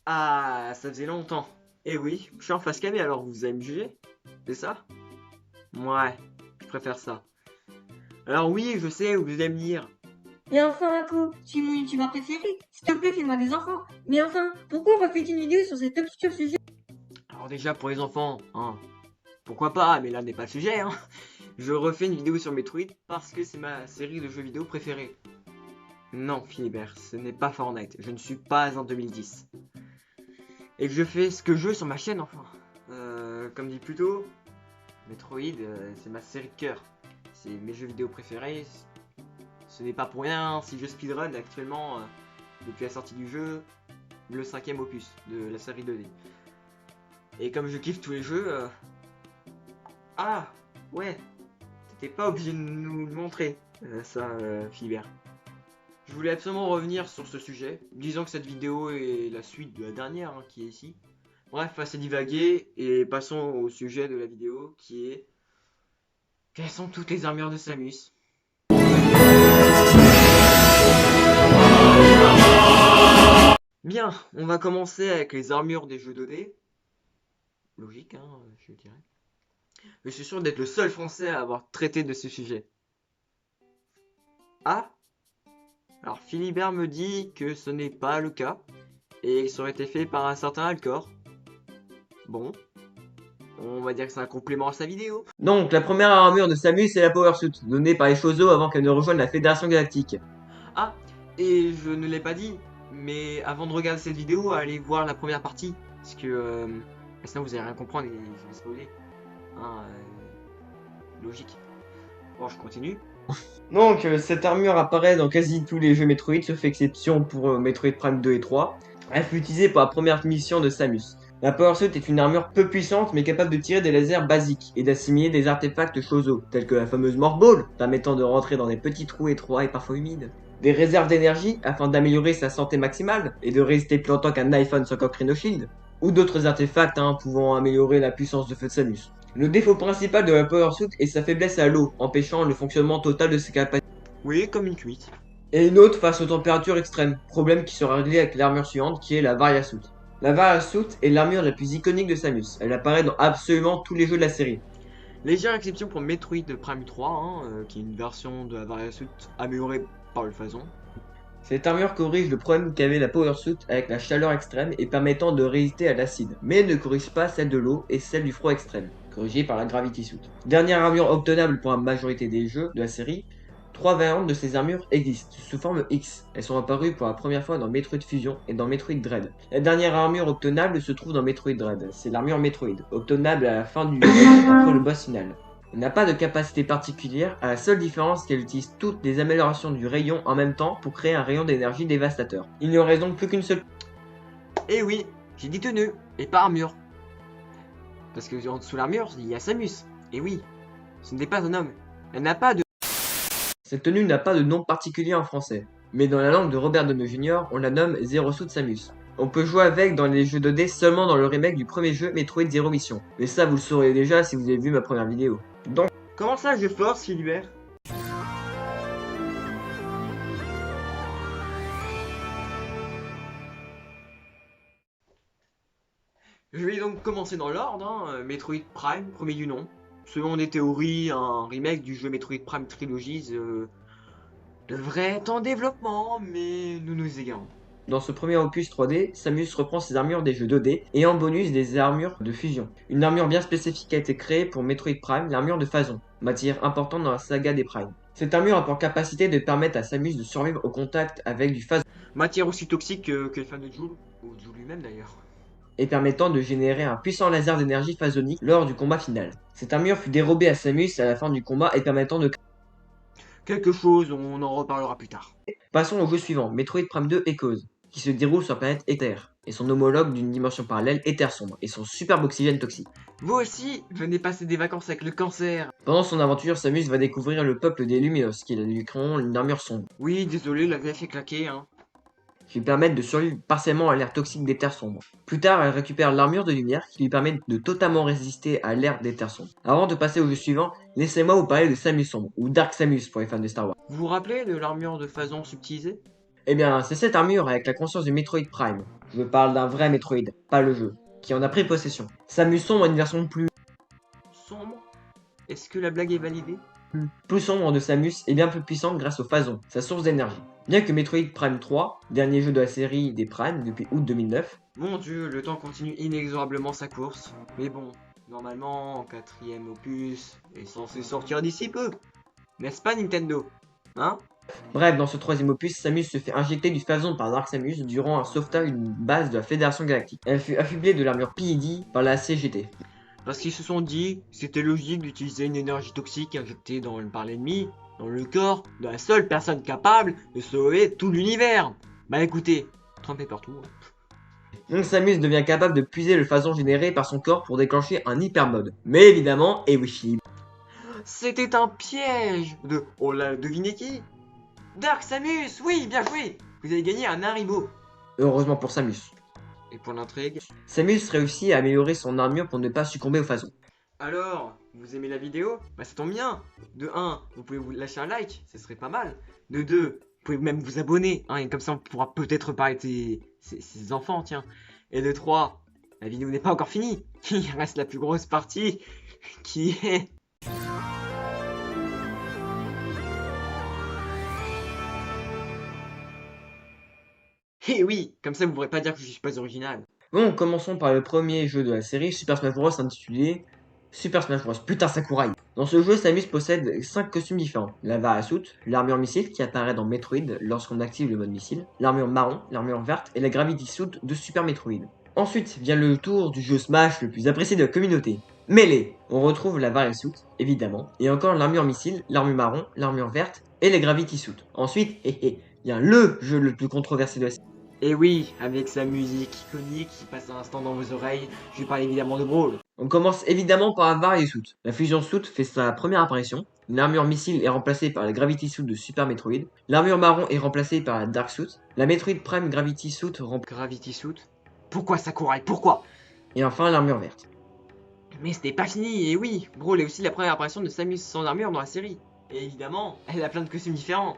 Ah, ça faisait longtemps. Eh oui, je suis en face cam, alors vous allez me juger? C'est ça? Ouais, je préfère ça. Alors oui, je sais, vous allez me dire. Mais enfin, Marco, tu es mon youtubeur préféré. S'il te plaît, fais-moi des enfants. Mais enfin, pourquoi refais une vidéo sur cet obscur sujet? Alors déjà pour les enfants, hein, pourquoi pas, mais là n'est pas le sujet, hein. Je refais une vidéo sur Metroid parce que c'est ma série de jeux vidéo préférée. Non, Philibert, ce n'est pas Fortnite. Je ne suis pas en 2010. Et que je fais ce que je veux sur ma chaîne, enfin. Comme dit plus tôt, Metroid, c'est ma série de cœur. C'est mes jeux vidéo préférés. Ce n'est pas pour rien si je speedrun actuellement, depuis la sortie du jeu, le 5ème opus de la série 2D. Et comme je kiffe tous les jeux... Ah, ouais, t'étais pas obligé de nous le montrer, ça, Philibert. Je voulais absolument revenir sur ce sujet. Disons que cette vidéo est la suite de la dernière, hein, qui est ici. Bref, assez divagué, et passons au sujet de la vidéo, qui est... Quelles sont toutes les armures de Samus? Bien, on va commencer avec les armures des jeux 2D. Logique, hein, je dirais. Mais je suis sûr d'être le seul français à avoir traité de ce sujet. Ah? Alors Philibert me dit que ce n'est pas le cas, et que ça aurait été fait par un certain Alcor. Bon, on va dire que c'est un complément à sa vidéo. Donc, la première armure de Samus est la Power Suit, donnée par les Chozo avant qu'elle ne rejoigne la Fédération Galactique. Ah, et je ne l'ai pas dit, mais avant de regarder cette vidéo, allez voir la première partie, parce que sinon vous allez rien comprendre et je vais spoiler. Hein, logique. Bon, je continue. Donc, cette armure apparaît dans quasi tous les jeux Metroid, sauf exception pour Metroid Prime 2 et 3. Elle fut utilisée pour la première mission de Samus. La Power Suit est une armure peu puissante mais capable de tirer des lasers basiques et d'assimiler des artefacts Chozo, tels que la fameuse Morph Ball, permettant de rentrer dans des petits trous étroits et parfois humides. Des réserves d'énergie afin d'améliorer sa santé maximale et de résister plus longtemps qu'un iPhone sans coque Rhino Shield. Ou d'autres artefacts pouvant améliorer la puissance de feu de Samus. Le défaut principal de la Power Suit est sa faiblesse à l'eau, empêchant le fonctionnement total de ses capacités. Oui, comme une cuite. Et une autre face aux températures extrêmes, problème qui sera réglé avec l'armure suivante qui est la Varia Suit. La Varia Suit est l'armure la plus iconique de Samus, elle apparaît dans absolument tous les jeux de la série. Légère exception pour Metroid Prime 3, qui est une version de la Varia Suit améliorée par le phason. Cette armure corrige le problème qu'avait la Power Suit avec la chaleur extrême et permettant de résister à l'acide, mais ne corrige pas celle de l'eau et celle du froid extrême, corrigée par la Gravity Suit. Dernière armure obtenable pour la majorité des jeux de la série, 3 variantes de ces armures existent, sous forme X. Elles sont apparues pour la première fois dans Metroid Fusion et dans Metroid Dread. La dernière armure obtenable se trouve dans Metroid Dread, c'est l'armure Metroid, obtenable à la fin du jeu après le boss final. Elle n'a pas de capacité particulière, à la seule différence qu'elle utilise toutes les améliorations du rayon en même temps pour créer un rayon d'énergie dévastateur. Il n'y aurait donc plus qu'une seule... Eh oui, j'ai dit tenue, et pas armure. Parce que en dessous l'armure, il y a Samus. Et oui, ce n'est pas un homme. Elle n'a pas de... Cette tenue n'a pas de nom particulier en français, mais dans la langue de Robert Downey Jr., on la nomme Zero Suit Samus. On peut jouer avec dans les jeux 2D seulement dans le remake du premier jeu Metroid Zero Mission. Mais ça vous le saurez déjà si vous avez vu ma première vidéo. Donc, comment ça je force, Philibert? Je vais donc commencer dans l'ordre, Metroid Prime, premier du nom. Selon des théories, un remake du jeu Metroid Prime Trilogies devrait être en développement, mais nous nous égarons. Dans ce premier opus 3D, Samus reprend ses armures des jeux 2D et en bonus des armures de fusion. Une armure bien spécifique a été créée pour Metroid Prime, l'armure de Phazon, matière importante dans la saga des Prime. Cette armure a pour capacité de permettre à Samus de survivre au contact avec du Phazon. Matière aussi toxique que le fan de Joule, ou Joule lui-même d'ailleurs. Et permettant de générer un puissant laser d'énergie phasonique lors du combat final. Cette armure fut dérobée à Samus à la fin du combat et permettant de... Quelque chose, on en reparlera plus tard. Passons au jeu suivant, Metroid Prime 2 Echoes, qui se déroule sur la planète Ether, et son homologue d'une dimension parallèle, Ether Sombre, et son superbe oxygène toxique. Vous aussi, venez passer des vacances avec le cancer. Pendant son aventure, Samus va découvrir le peuple des Luminos, qui lui créeront une armure sombre. Oui, désolé, la VF est claquée, qui lui permettent de survivre partiellement à l'air toxique des terres sombres. Plus tard, elle récupère l'armure de lumière qui lui permet de totalement résister à l'air des terres sombres. Avant de passer au jeu suivant, laissez-moi vous parler de Samus Sombre, ou Dark Samus pour les fans de Star Wars. Vous vous rappelez de l'armure de Phazon subtilisée? Eh bien, c'est cette armure avec la conscience du Metroid Prime. Je parle d'un vrai Metroid, pas le jeu, qui en a pris possession. Samus Sombre a une version Sombre? Est-ce que la blague est validée? plus sombre de Samus est bien plus puissante grâce au Phazon, sa source d'énergie. Bien que Metroid Prime 3, dernier jeu de la série des Prime depuis août 2009, Mon dieu, le temps continue inexorablement sa course. Mais bon, normalement, quatrième opus est censé sortir d'ici peu. N'est-ce pas Nintendo? Hein? bref, dans ce troisième opus, Samus se fait injecter du Phazon par Dark Samus durant un sauvetage d'une base de la Fédération Galactique. Elle fut affublée de l'armure PED par la CGT. Parce qu'ils se sont dit que c'était logique d'utiliser une énergie toxique injectée par l'ennemi, dans le corps de la seule personne capable de sauver tout l'univers. Bah écoutez, trompez partout. Donc Samus devient capable de puiser le Phazon généré par son corps pour déclencher un hyper mode. Mais évidemment, et oui, C'était un piège de... On l'a deviné qui? Dark Samus, oui, bien joué. Vous avez gagné un Haribo. heureusement pour Samus. Et pour l'intrigue? Samus réussit à améliorer son armure pour ne pas succomber au Phazon. Alors, vous aimez la vidéo? Bah ça tombe bien. De 1, vous pouvez vous lâcher un like, ce serait pas mal. De 2, vous pouvez même vous abonner, hein, et comme ça on pourra peut-être parler de ces enfants, tiens. Et de 3, la vidéo n'est pas encore finie. Il reste la plus grosse partie, qui est... Eh oui, comme ça vous pourrez pas dire que je suis pas original. Bon, commençons par le premier jeu de la série, Super Smash Bros. Intitulé Super Smash Bros. Putain Sakurai. Dans ce jeu, Samus possède 5 costumes différents. La Varasuit, l'armure missile qui apparaît dans Metroid lorsqu'on active le mode missile, l'armure marron, l'armure verte et la Gravity Suit de Super Metroid. Ensuite vient le tour du jeu Smash le plus apprécié de la communauté. Melee. On retrouve la Varasuit, évidemment, et encore l'armure missile, l'armure marron, l'armure verte et les Gravity Suit. Ensuite, vient le jeu le plus controversé de la série. Et oui, avec sa musique iconique qui passe un instant dans vos oreilles, je parle évidemment de Brawl. On commence évidemment par la Varasuit. La Fusion Suit fait sa première apparition. L'armure missile est remplacée par la Gravity Suit de Super Metroid. L'armure marron est remplacée par la Dark Suit. La Metroid Prime Gravity Suit Gravity Suit? Pourquoi Sakurai? Pourquoi? et enfin l'armure verte. Mais c'était pas fini, et oui, Brawl est aussi la première apparition de Samus sans armure dans la série. Et évidemment, elle a plein de costumes différents.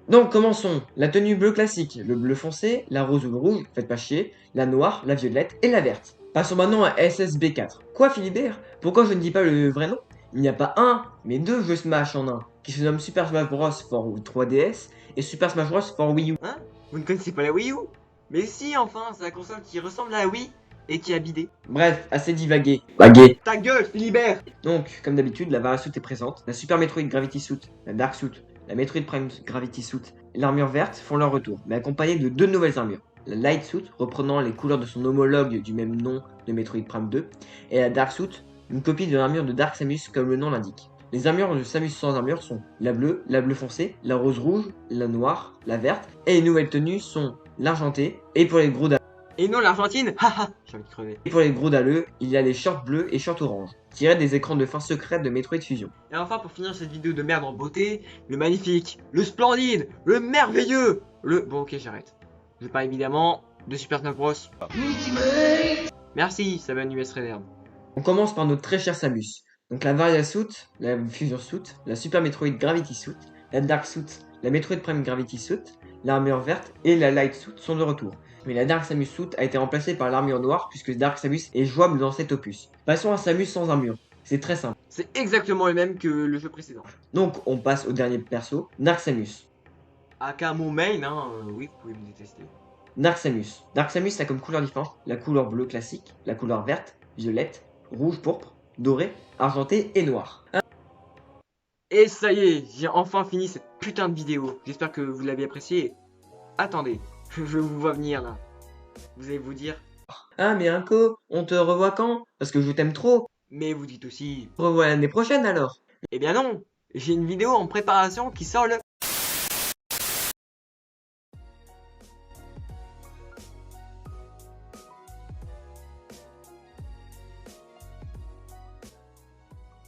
Donc commençons. La tenue bleue classique, le bleu foncé, la rose ou le rouge, faites pas chier, la noire, la violette et la verte. Passons maintenant à SSB4. Quoi Philibert? Pourquoi je ne dis pas le vrai nom? Il n'y a pas un, mais deux jeux Smash en un, qui se nomment Super Smash Bros. For 3DS et Super Smash Bros. For Wii U. Hein? Vous ne connaissez pas la Wii U? Mais si, enfin, c'est la console qui ressemble à la Wii et qui a bidé. Bref, assez divagué. Bagué. Ta gueule, Philibert! Donc, comme d'habitude, la Varasuit est présente, la Super Metroid Gravity Suit, la Dark Suit, la Metroid Prime Gravity Suit et l'armure verte font leur retour, mais accompagnées de deux nouvelles armures. La Light Suit, reprenant les couleurs de son homologue du même nom de Metroid Prime 2, et la Dark Suit, une copie de l'armure de Dark Samus comme le nom l'indique. Les armures de Samus sans armure sont la bleue foncée, la rose rouge, la noire, la verte, et les nouvelles tenues sont l'argenté, et pour les gros Et non, l'Argentine? Haha, j'ai envie de crever. et pour les gros dalleux, il y a les shorts bleus et shorts orange, tirés des écrans de fin secrètes de Metroid Fusion. Et enfin, pour finir cette vidéo de merde en beauté, le magnifique, le splendide, le merveilleux, Bon, ok, j'arrête. Je parle évidemment de Super Smash Bros. Merci, Saban US Reverb. On commence par notre très cher Samus. Donc la Varia Suit, la Fusion Suit, la Super Metroid Gravity Suit, la Dark Suit, la Metroid Prime Gravity Suit, l'armure verte et la Light Suit sont de retour. Mais la Dark Samus Suit a été remplacée par l'armure noire puisque Dark Samus est jouable dans cet opus. Passons à Samus sans armure. C'est très simple. C'est exactement le même que le jeu précédent. Donc on passe au dernier perso, Dark Samus. Aka mon main, hein, oui, vous pouvez me détester. Dark Samus. Dark Samus a comme couleur différente la couleur bleue classique, la couleur verte, violette, rouge, pourpre, doré, argenté et noir. Et ça y est, j'ai enfin fini cette putain de vidéo. J'espère que vous l'avez appréciée. Attendez, je vous vois venir là. Vous allez vous dire, Ah mais Inco, on te revoit quand? Parce que je t'aime trop. mais vous dites aussi, Revois l'année prochaine alors. eh bien non, j'ai une vidéo en préparation qui sort le